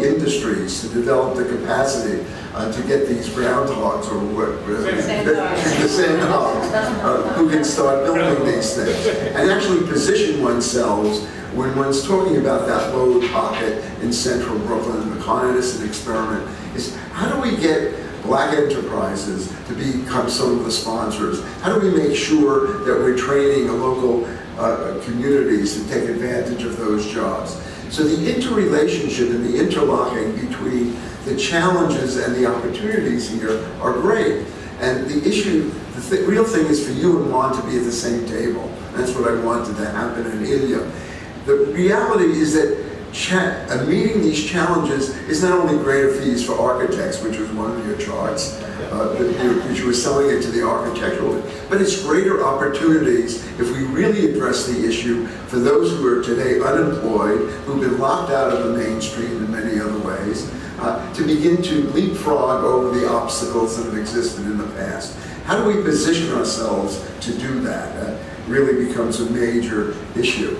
industries to develop the capacity to get these groundhogs or what, the sandhogs, who can start building these things. And actually position oneself when one's talking about that load pocket in central Brooklyn, the clandestine experiment, is how do we get black enterprises to become some of the sponsors? How do we make sure that we're training local communities to take advantage of those jobs? So the interrelationship and the interlocking between the challenges and the opportunities here are great. And the issue, the real thing is for you and Juan to be at the same table. That's what I wanted to happen in Ilya. The reality is that meeting these challenges is not only greater fees for architects, which was one of your charts, which you were selling it to the architectural, but it's greater opportunities if we really address the issue for those who are today unemployed, who've been locked out of the mainstream in many other ways, to begin to leapfrog over the obstacles that have existed in the past. How do we position ourselves to do that? That really becomes a major issue.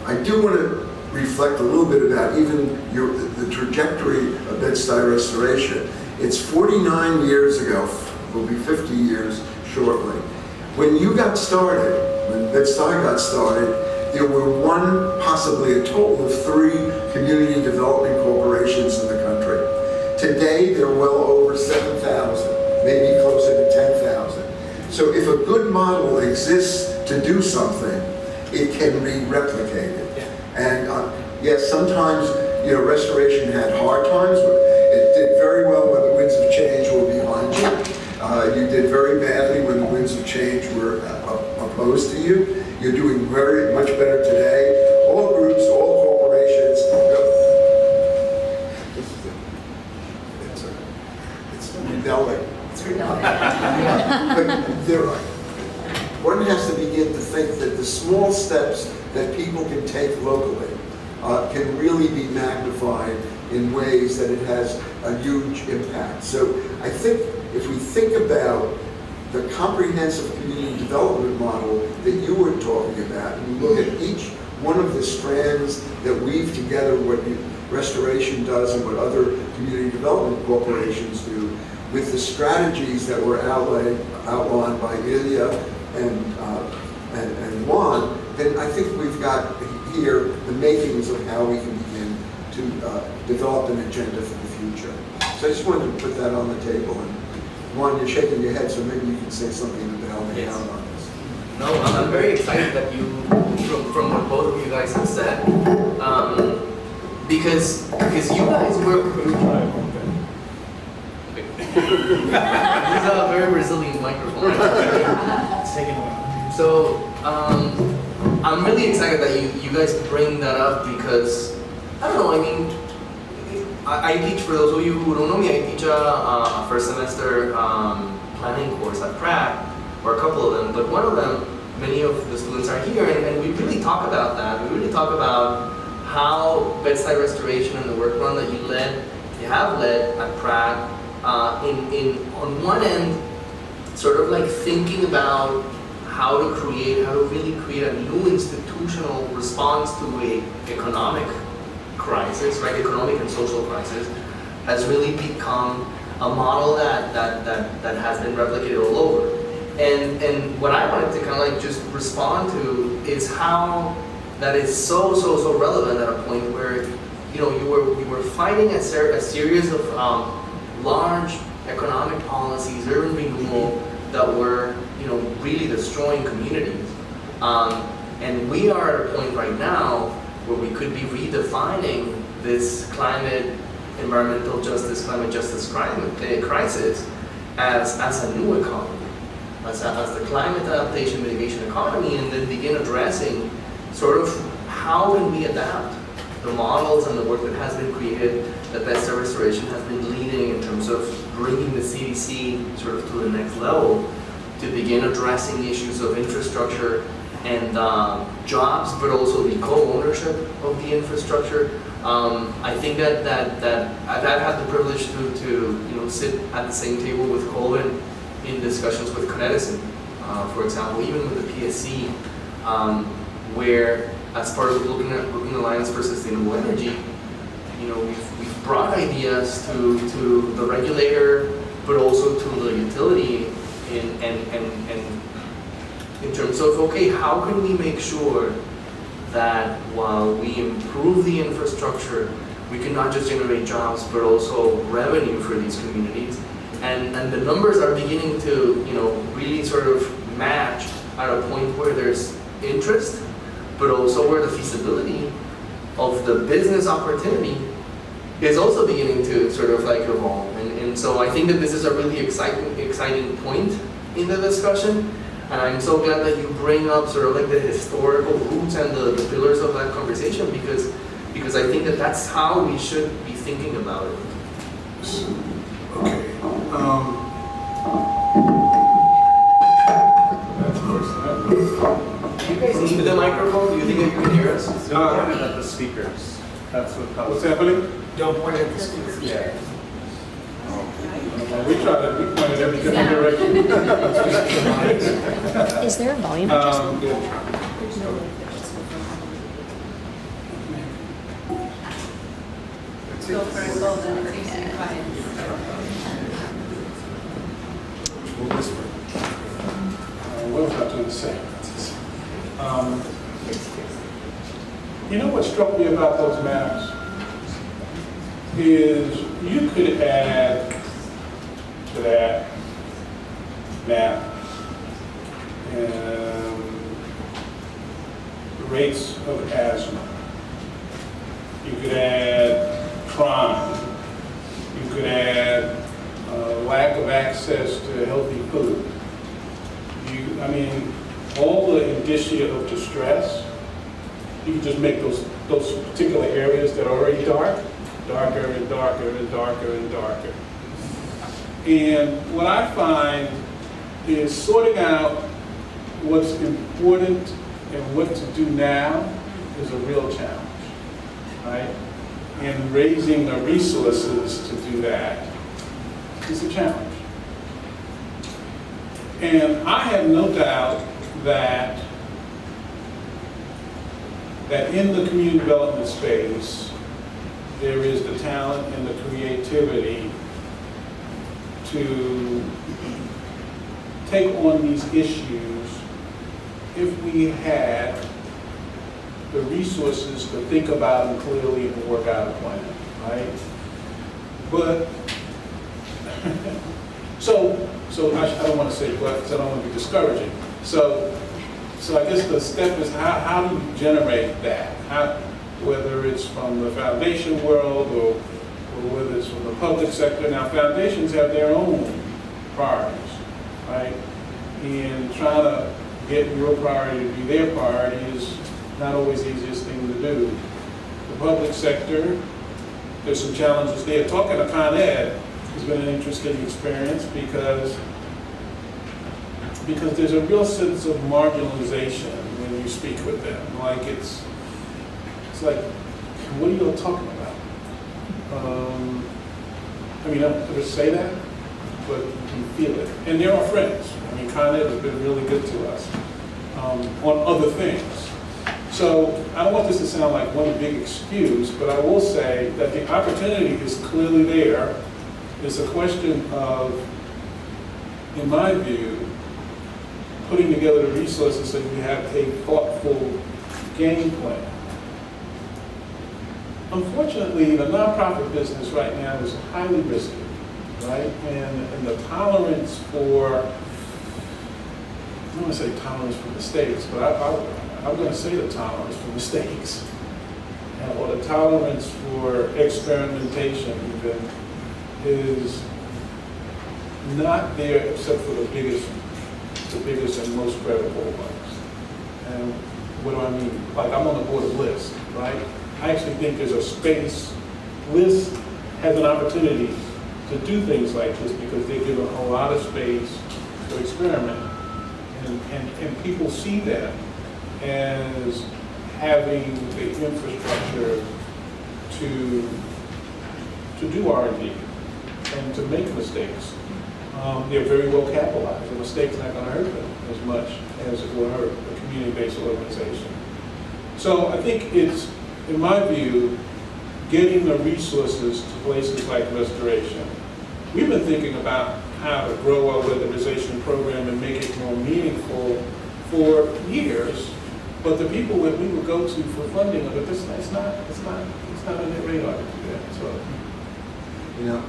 I do want to reflect a little bit about even the trajectory of Bed-Stuy restoration. It's 49 years ago, will be 50 years shortly. When you got started, when Bed-Stuy got started, there were possibly a total of 3 community development corporations in the country. Today, there are well over 7,000, maybe closer to 10,000. So if a good model exists to do something, it can be replicated. And yes, sometimes restoration had hard times. It did very well when the winds of change were behind you. You did very badly when the winds of change were opposed to you. You're doing very much better today. All groups, all corporations. It's rebelling. It's rebelling. But one has to begin to think that the small steps that people can take locally can really be magnified in ways that it has a huge impact. So I think if we think about the comprehensive community development model that you were talking about, and we look at each one of the strands that weave together what restoration does and what other community development corporations do, with the strategies that were outlined by Ilya and Juan, then I think we've got here the makings of how we can begin to develop an agenda for the future. So I just wanted to put that on the table. And Juan, you're shaking your head, so maybe you can say something about me out on this. No, I'm very excited that from what both of you guys have said, because you guys were. This is a very resilient microphone. It's taking a while. So I'm really excited that you guys bring that up because I don't know. I mean, I teach, for those of you who don't know me, I teach a first semester planning course at Pratt, or a couple of them. But one of them, many of the students are here, and we really talk about that. We really talk about how Bed-Stuy restoration and the work run that you have led at Pratt. On one end, sort of like thinking about how to really create a new institutional response to a economic crisis, right? Economic and social crisis has really become a model that has been replicated all over. And what I wanted to kind of like just respond to is how that is so relevant at a point where you were fighting a series of large economic policies, urban renewal, that were really destroying communities. And we are at a point right now where we could be redefining this environmental justice, climate justice crisis as a new economy, as the climate adaptation mitigation economy, and then begin addressing sort of how can we adapt the models and the work that has been created, that Bed-Stuy Restoration has been leading in terms of bringing the CDC sort of to the next level to begin addressing issues of infrastructure and jobs, but also the co-ownership of the infrastructure. I think that I've had the privilege to sit at the same table with Colvin in discussions with Con Edison, for example, even with the PSC, where as part of the Brooklyn Alliance for Sustainable Energy, we've brought ideas to the regulator, but also to the utility in terms of, okay, how can we make sure that while we improve the infrastructure, we can not just generate jobs, but also revenue for these communities. And the numbers are beginning to, really sort of match at a point where there's interest, but also where the feasibility of the business opportunity is also beginning to sort of like evolve. And so I think that this is a really exciting point in the discussion. And I'm so glad that you bring up sort of like the historical roots and the pillars of that conversation, because I think that that's how we should be thinking about it. Okay. Do you guys need the microphone? Do you think that you can hear us? Don't point it at the speakers. That's what. What's happening? Don't point it at the speakers. Yeah. We pointed every different direction. Is there a volume adjustment? Go first, hold on, please be quiet. What was I going to say? You know what struck me about those maps is you could add to that map rates of asthma. You could add crime. You could add lack of access to healthy food. All the indicia of distress, you can just make those particular areas that are already darker and darker and darker and darker. And what I find is sorting out what's important and what to do now is a real challenge, right? And raising the resources to do that is a challenge. And I have no doubt that in the community development space, there is the talent and the creativity to take on these issues if we had the resources to think about them clearly and work out a plan, right? But, so I don't want to say but, because I don't want to be discouraging. So I guess the step is how do you generate that? Whether it's from the foundation world or whether it's from the public sector. Now, foundations have their own priorities, right? And trying to get your priority to be their priority is not always the easiest thing to do. The public sector, there's some challenges there. Talking to Con Ed has been an interesting experience because there's a real sense of marginalization when you speak with them. Like it's like, what are you all talking about? I don't ever say that, but you can feel it. And they're our friends. Con Ed has been really good to us on other things. So I don't want this to sound like one big excuse, but I will say that the opportunity is clearly there. It's a question of, in my view, putting together the resources so you have a thoughtful game plan. Unfortunately, the nonprofit business right now is highly risky, right? And the tolerance for, I don't want to say tolerance for mistakes, but I'm going to say the tolerance for mistakes, or the tolerance for experimentation even, is not there except for the biggest and most credible ones. And what do I mean? Like, I'm on the board of LIST, right? I actually think there's a space. LIST has an opportunity to do things like this because they're given a lot of space to experiment. And people see them as having the infrastructure to do R&D and to make mistakes. They're very well capitalized. The mistake's not going to hurt them as much as it will hurt a community-based organization. So I think it's, in my view, getting the resources to places like restoration. We've been thinking about how to grow our weatherization program and make it more meaningful for years, but the people that we would go to for funding of it, it's not on their radar to do that. So, You know,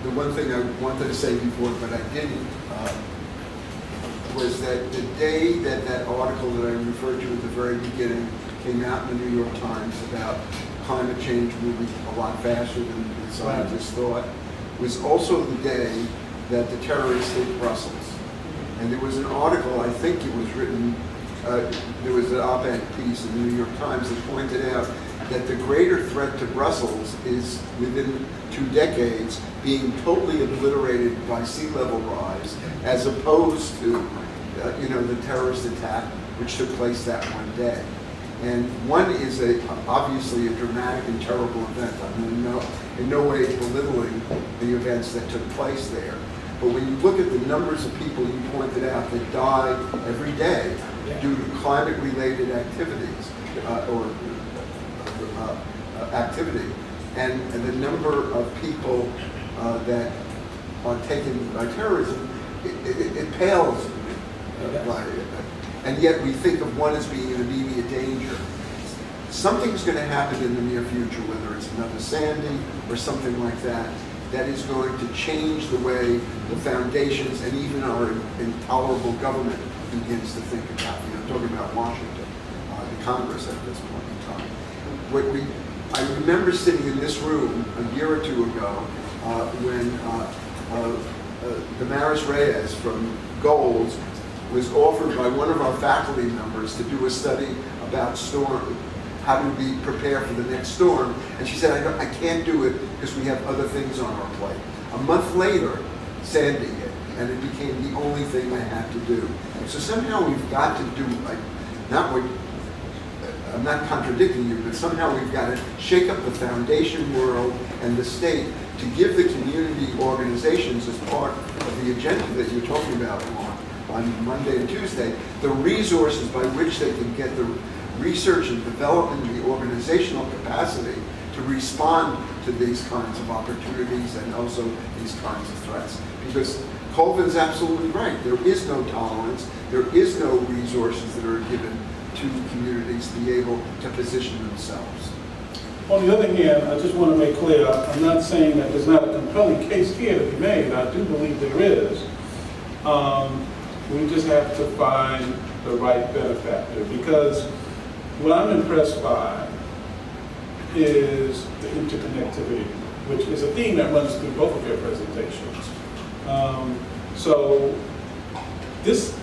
the one thing I wanted to say before, but I didn't, was that the day that that article that I referred to at the very beginning came out in the New York Times about climate change moving a lot faster than the scientists thought, was also the day that the terrorists hit Brussels. And there was an article, I think it was written, there was an op-ed piece in the New York Times that pointed out that the greater threat to Brussels is within 2 decades being totally obliterated by sea level rise, as opposed to, the terrorist attack which took place that one day. And one is obviously a dramatic and terrible event. I mean, in no way belittling the events that took place there. But when you look at the numbers of people you pointed out that die every day due to climate-related activities activity, and the number of people that are taken by terrorism, it pales. And yet we think of one as being an immediate danger. Something's going to happen in the near future, whether it's another Sandy or something like that, that is going to change the way the foundations and even our intolerable government begins to think about. I'm talking about Washington, the Congress at this point in time. I remember sitting in this room a year or two ago when Damaris Reyes from Goals was offered by one of our faculty members to do a study about storm, how to be prepared for the next storm. And she said, I can't do it because we have other things on our plate. A month later, Sandy hit, and it became the only thing I had to do. So somehow we've got to do, I'm not contradicting you, but somehow we've got to shake up the foundation world and the state to give the community organizations as part of the agenda that you're talking about on Monday and Tuesday, the resources by which they can get the research and development and the organizational capacity to respond to these kinds of opportunities and also these kinds of threats. Because Colvin's absolutely right. There is no tolerance. There is no resources that are given to communities to be able to position themselves. on the other hand, I just want to make clear, I'm not saying that there's not a compelling case here to be made. I do believe there is. We just have to find the right benefactor, because what I'm impressed by is the interconnectivity, which is a theme that runs through both of your presentations. So this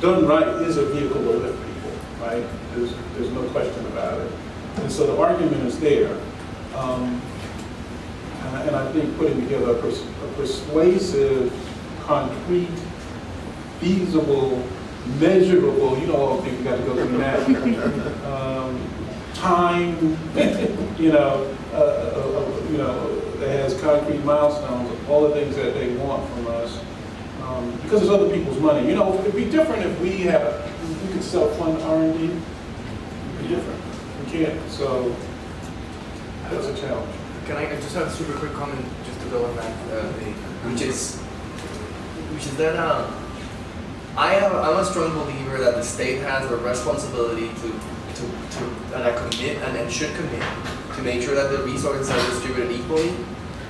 done right is a vehicle to lift people, right? There's no question about it. And so the argument is there. And I think putting together a persuasive, concrete, feasible, measurable, you know, all the things you got to go through now. Time, that has concrete milestones, all the things that they want from us, because it's other people's money. You know, it'd be different if we could self-fund R&D. It'd be different. We can't, so that's a challenge. Can I just have a super quick comment just to go on that, which is that I'm a strong believer that the state has a responsibility to commit and should commit to make sure that the resources are distributed equally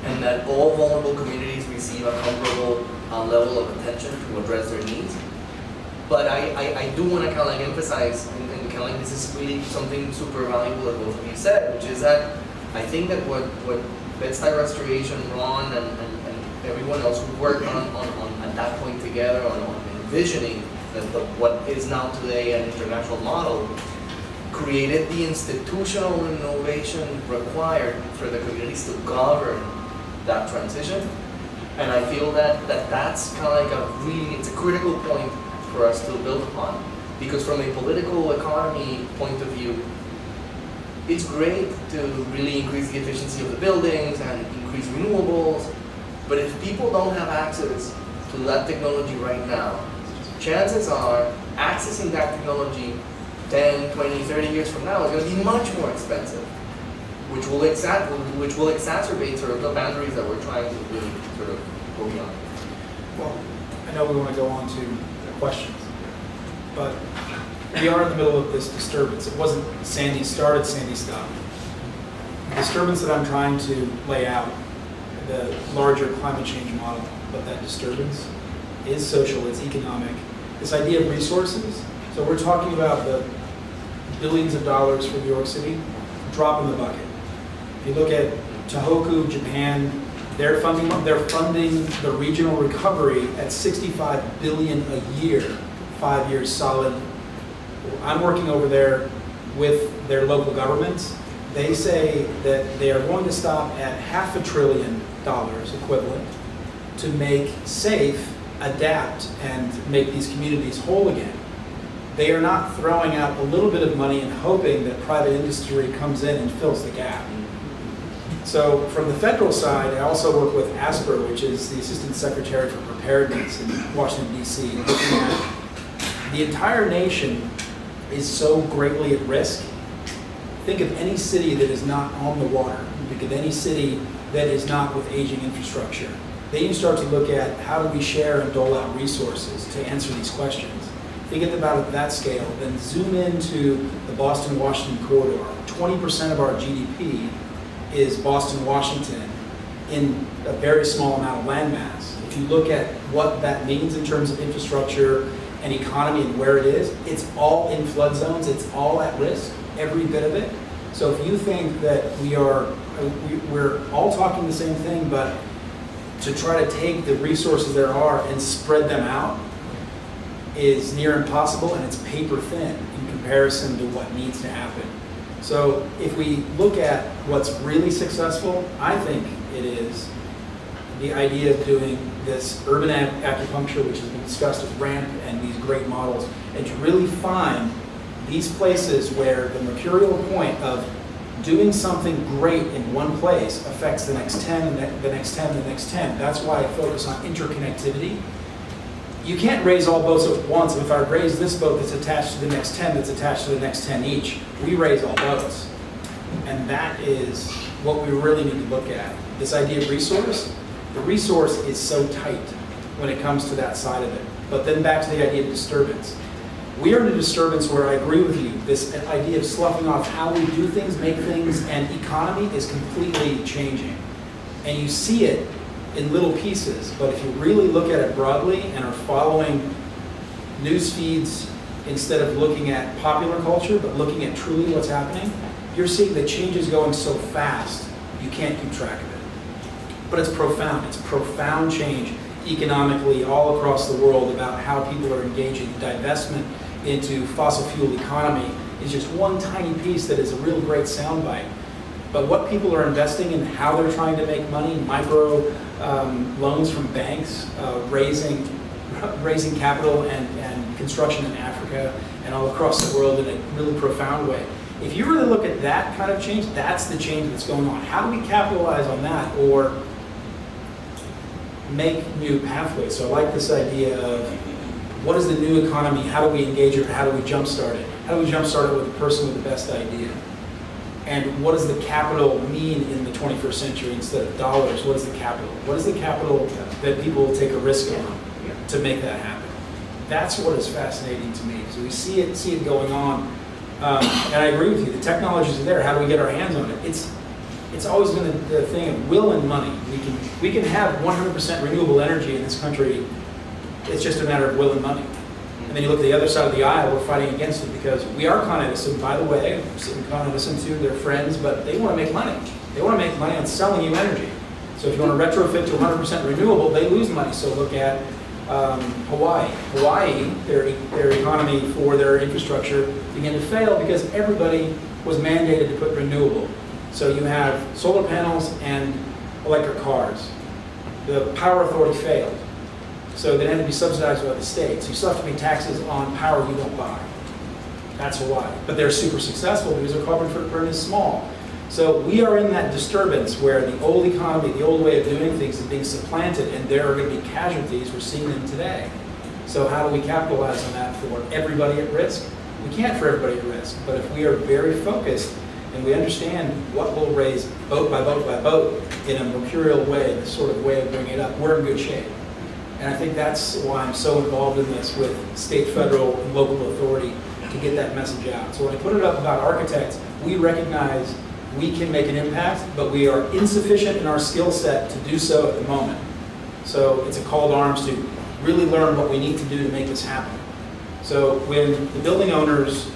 and that all vulnerable communities receive a comparable level of attention to address their needs. But I do want to kind of like emphasize, and kind of like this is really something super valuable that both of you said, which is that I think that what Bed-Stuy Restoration, Ron, and everyone else who worked on at that point together on envisioning what is now today an international model, created the institutional innovation required for the communities to govern that transition. And I feel that that's kind of like it's a critical point for us to build upon. Because from a political economy point of view, it's great to really increase the efficiency of the buildings and increase renewables, but if people don't have access to that technology right now, chances are accessing that technology 10, 20, 30 years from now is going to be much more expensive. which will exacerbate sort of the boundaries that we're trying to really sort of go beyond. Well, I know we want to go on to the questions, but we are in the middle of this disturbance. It wasn't Sandy started, Sandy stopped. The disturbance that I'm trying to lay out, the larger climate change model, but that disturbance is social, it's economic. This idea of resources, so we're talking about the billions of dollars for New York City, drop in the bucket. If you look at Tohoku, Japan, they're funding the regional recovery at $65 billion a year, 5 years solid. I'm working over there with their local governments. They say that they are going to stop at $500 billion equivalent to make safe, adapt, and make these communities whole again. They are not throwing out a little bit of money and hoping that private industry comes in and fills the gap. So from the federal side, I also work with ASPR, which is the Assistant Secretary for Preparedness in Washington, D.C., looking at the entire nation is so greatly at risk. Think of any city that is not on the water. Think of any city that is not with aging infrastructure. Then you start to look at how do we share and dole out resources to answer these questions. Think about it at that scale, then zoom into the Boston-Washington corridor. 20% of our GDP is Boston, Washington, in a very small amount of landmass. If you look at what that means in terms of infrastructure and economy and where it is, it's all in flood zones, it's all at risk, every bit of it. So if you think that we're all talking the same thing, but to try to take the resources there are and spread them out is near impossible, and it's paper thin in comparison to what needs to happen. So if we look at what's really successful, I think it is the idea of doing this urban acupuncture, which has been discussed with RAMP and these great models, and to really find these places where the mercurial point of doing something great in one place affects the next 10, and the next 10, the next 10. That's why I focus on interconnectivity. You can't raise all boats at once. If I raise this boat that's attached to the next 10, that's attached to the next 10 each, we raise all boats. And that is what we really need to look at. This idea of resource, the resource is so tight when it comes to that side of it. But then back to the idea of disturbance. We are in a disturbance where I agree with you. This idea of sloughing off how we do things, make things, and economy is completely changing. And you see it in little pieces, but if you really look at it broadly and are following news feeds instead of looking at popular culture, but looking at truly what's happening, you're seeing the changes going so fast, you can't keep track of it. But it's profound. It's profound change economically all across the world about how people are engaging. Divestment into fossil fuel economy is just one tiny piece that is a real great soundbite. But what people are investing in, how they're trying to make money, micro loans from banks, raising capital and construction in Africa and all across the world in a really profound way. If you really look at that kind of change, that's the change that's going on. How do we capitalize on that or make new pathways? So I like this idea of what is the new economy, how do we engage it, how do we jumpstart it? How do we jumpstart it with the person with the best idea? And what does the capital mean in the 21st century instead of dollars? What is the capital? What is the capital that people will take a risk on to make that happen? That's what is fascinating to me. So we see it going on. And I agree with you, the technologies are there. How do we get our hands on it? It's always been the thing of will and money. We can have 100% renewable energy in this country. It's just a matter of will and money. And then you look at the other side of the aisle, we're fighting against it because we are Con Edison, by the way, Con Edison too, they're friends, but they want to make money. They want to make money on selling you energy. So if you want to retrofit to 100% renewable, they lose money. So look at Hawaii. Hawaii, their economy for their infrastructure began to fail because everybody was mandated to put renewable. So you have solar panels and electric cars. The power authority failed. So they had to be subsidized by the states. You still have to pay taxes on power you don't buy. That's Hawaii. But they're super successful because their carbon footprint is small. So we are in that disturbance where the old economy, the old way of doing things is being supplanted, and there are going to be casualties. We're seeing them today. So how do we capitalize on that for everybody at risk? We can't for everybody at risk, but if we are very focused and we understand what will raise boat by boat by boat in a mercurial way, the sort of way of bringing it up, we're in good shape. And I think that's why I'm so involved in this with state, federal, and local authority to get that message out. So when I put it up about architects, we recognize we can make an impact, but we are insufficient in our skill set to do so at the moment. So it's a call to arms to really learn what we need to do to make this happen. So when the building owners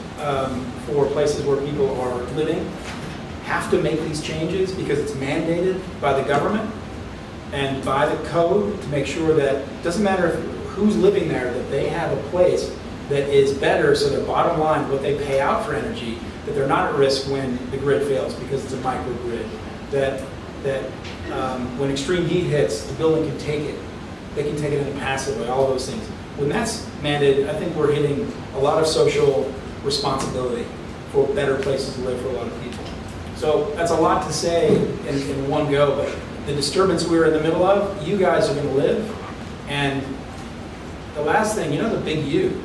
for places where people are living have to make these changes because it's mandated by the government and by the code to make sure that, it doesn't matter who's living there, that they have a place that is better, so their bottom line, what they pay out for energy, that they're not at risk when the grid fails because it's a microgrid. That when extreme heat hits, the building can take it. They can take it in a passive way, all those things. When that's mandated, I think we're hitting a lot of social responsibility for better places to live for a lot of people. So that's a lot to say in one go, but the disturbance we're in the middle of, you guys are going to live. And the last thing, the big you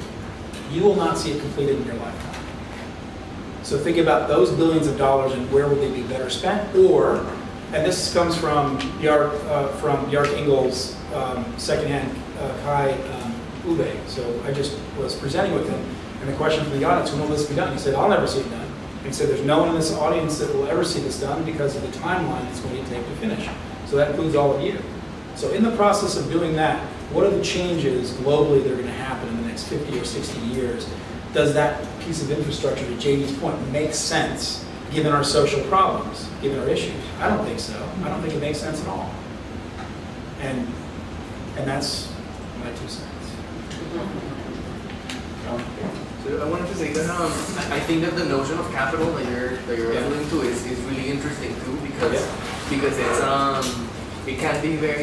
will not see it completed in your lifetime. So think about those billions of dollars and where would they be better spent, or, and this comes from Bjarke Ingels' secondhand Kai Ube. So I just was presenting with him, and the question from the audience, when will this be done? He said, I'll never see it done. And he said, there's no one in this audience that will ever see this done because of the timeline it's going to take to finish. So that includes all of you. So in the process of doing that, what are the changes globally that are going to happen in the next 50 or 60 years? Does that piece of infrastructure, to JD's point, make sense given our social problems, given our issues? I don't think so. I don't think it makes sense at all. And that's my 2 cents. So I wanted to say that I think that the notion of capital that you're alluding to is really interesting too, because it's it can be very